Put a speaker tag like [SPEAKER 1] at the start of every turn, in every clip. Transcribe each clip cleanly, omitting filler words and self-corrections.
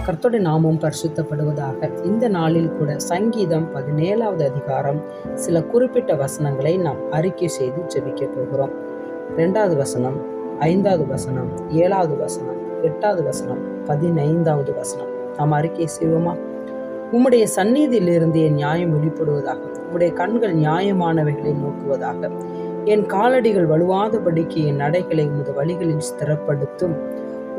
[SPEAKER 1] கர்த்தருடைய நாமம் பரிசுத்தப்படுவதாக. இந்த நாளில் கூட சங்கீதம் 17வது அதிகாரம் சில குறிப்பிட்ட வசனங்களை நாம் அறிக்கை செய்து ஜெபிக்க போகிறோம். 2வது வசனம், 5வது வசனம், 7வது வசனம், 8வது வசனம், 15வது வசனம் நாம் அறிக்கை செய்வோமா? உம்முடைய சந்நிதியிலிருந்து என் நியாயம் வெளிப்படுவதாக. உம்முடைய கண்கள் நியாயமானவைகளை நோக்குவதாக. என் காலடிகள் வலுவாதபடிக்கு என் நடைகளை உமது வழிகளில் ஸ்திரப்படுத்தும்.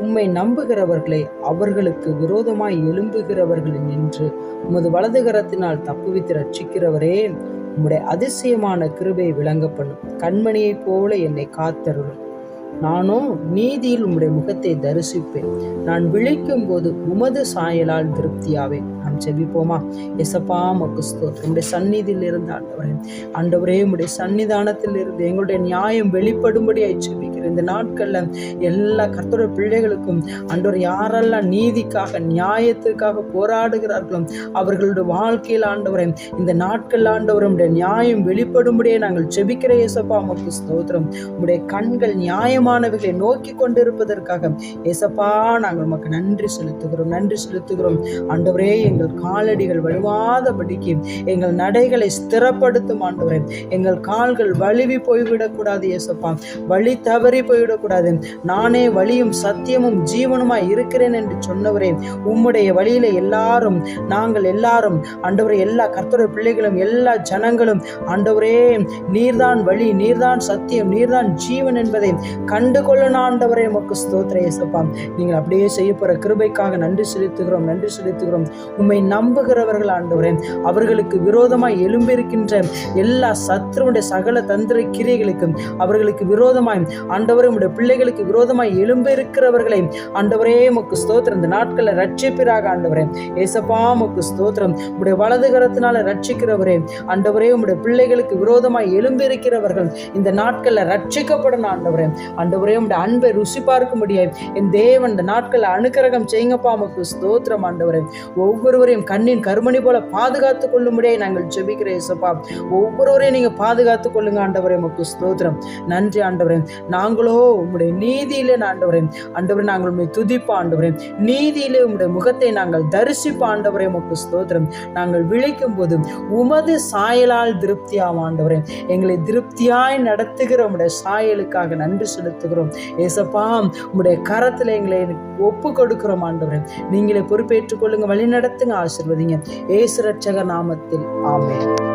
[SPEAKER 1] உம்மை நம்புகிறவர்களை அவர்களுக்கு விரோதமாய் எழும்புகிறவர்கள் நின்று உமது வலதுகரத்தினால் தப்புவித்து ரட்சிக்கிறவரே, உம்முடைய அதிசயமான கிருபை விளங்க பண்ணும். கண்மணியைப் போல என்னை காத்தருளும். நானும் நீதியில் உம்முடைய முகத்தை தரிசிப்பேன். நான் விழிக்கும் போது உமது சாயலால் திருப்தியாவேன். நாம் செபிப்போமா? எசப்பா உமக்கு ஸ்தோத்திரம். உம்முடைய சந்நிதியில் இருந்து ஆண்டவரே உம்முடைய சன்னிதானத்தில் இருந்து எங்களுடைய நியாயம் வெளிப்படும்படியாய் செபிக்கிறேன். இந்த நாட்கள்ல எல்லா கர்த்தருடைய பிள்ளைகளுக்கும் ஆண்டவர் யாரெல்லாம் நீதிக்காக நியாயத்திற்காக போராடுகிறார்களோ அவர்களுடைய வாழ்க்கையில் ஆண்டவரே இந்த நாட்கள் ஆண்டவர் உம்முடைய நியாயம் வெளிப்படும்படியே நாங்கள் செபிக்கிறேன். எசப்பா உமக்கு ஸ்தோத்திரம். உம்முடைய கண்கள் நியாயமானவைகளை நோக்கி கொண்டிருப்பதற்காக ஏசப்பா நாங்கள் உமக்கு நன்றி செலுத்துகிறோம். ஆண்டவரே எங்கள் காலடிகள் வலுவாதபடிக்கு எங்கள் நடைகளை ஸ்திரப்படுத்தும். ஆண்டவரே எங்கள் கால்கள் வழுவி போய்விடக்கூடாது. ஏசப்பா வழி தவறி போய்விடக்கூடாது. நானே வழியும் சத்தியமும் ஜீவனுமாய் இருக்கிறேன் என்று சொன்னவரே, உம்முடைய வழியில நாங்கள் எல்லாரும் ஆண்டவரே எல்லா கர்த்தருடைய பிள்ளைகளும் எல்லா ஜனங்களும் ஆண்டவரே நீர்தான் வழி, நீர்தான் சத்தியம், நீர்தான் ஜீவன் என்பதை கண்டு கொள்ளணும். ஆண்டவரே உமக்கு ஸ்தோத்திரம். இயேசுப்பா நீங்கள் அப்படியே செய்ய போற கிருபைக்காக நன்றி செலுத்துகிறோம். உம்மை நம்புகிறவர்கள் ஆண்டவரே அவர்களுக்கு விரோதமாய் எழும்பியிருக்கின்ற எல்லா சத்துருடைய சகல தந்திர கிரியைகளுக்கும் அவர்களுக்கு விரோதமாய் ஆண்டவரே உம்முடைய பிள்ளைகளுக்கு விரோதமாய் எழும்பியிருக்கிறவர்களை ஆண்டவரே உமக்கு ஸ்தோத்திரம். இந்த நாட்களில் ரட்சிப்பிறாக ஆண்டவரே ஏசப்பா உமக்கு ஸ்தோத்திரம். உம்முடைய வலது கரத்தினால ரட்சிக்கிறவரே ஆண்டவரே உம்முடைய பிள்ளைகளுக்கு விரோதமாய் எழும்பியிருக்கிறவர்கள் இந்த நாட்களில் ரட்சிக்கப்படணும். ஆண்டவரே உம்முடைய அன்பை ருசி பார்க்கும்படியாய் என் தேவன் இந்த நாட்களில் அனுக்கிரகம் செய்யுங்கப்பா உமக்கு ஸ்தோத்திரம். ஆண்டவரே ஒவ்வொருவரையும் கண்ணின் கருமணி போல பாதுகாத்துக் கொள்ளும்படியாய் நாங்கள் ஜெபிக்கிறேன். இயேசுப்பா ஒவ்வொருவரையும் நீங்க பாதுகாத்துக் கொள்ளுங்க. ஆண்டவரே உமக்கு ஸ்தோத்திரம். நன்றி ஆண்டவரே. நாங்களோ உம்முடைய நீதியிலே ஆண்டவரே நாங்கள் உம்மை துதிப்போம். ஆண்டவரே நீதியிலே உம்முடைய முகத்தை நாங்கள் தரிசிப்போம். ஆண்டவரே உமக்கு ஸ்தோத்திரம். நாங்கள் விழிக்கும் போது உமது சாயலால் திருப்தியாகும். ஆண்டவரே எங்களை திருப்தியாய் நடத்துகிற உம்முடைய சாயலுக்காக நன்றி செலுத்துகிறோம். ஏசப்பா உம்முடைய கரத்தில் எங்களை ஒப்பு கொடுக்கிறோம். ஆண்டவரே நீங்களே பொறுப்பேற்றுக் கொள்ளுங்க, வழி நடத்துங்க, ஆசீர்வதிங்க. இயேசு ரட்சகர் நாமத்தில் ஆமென்.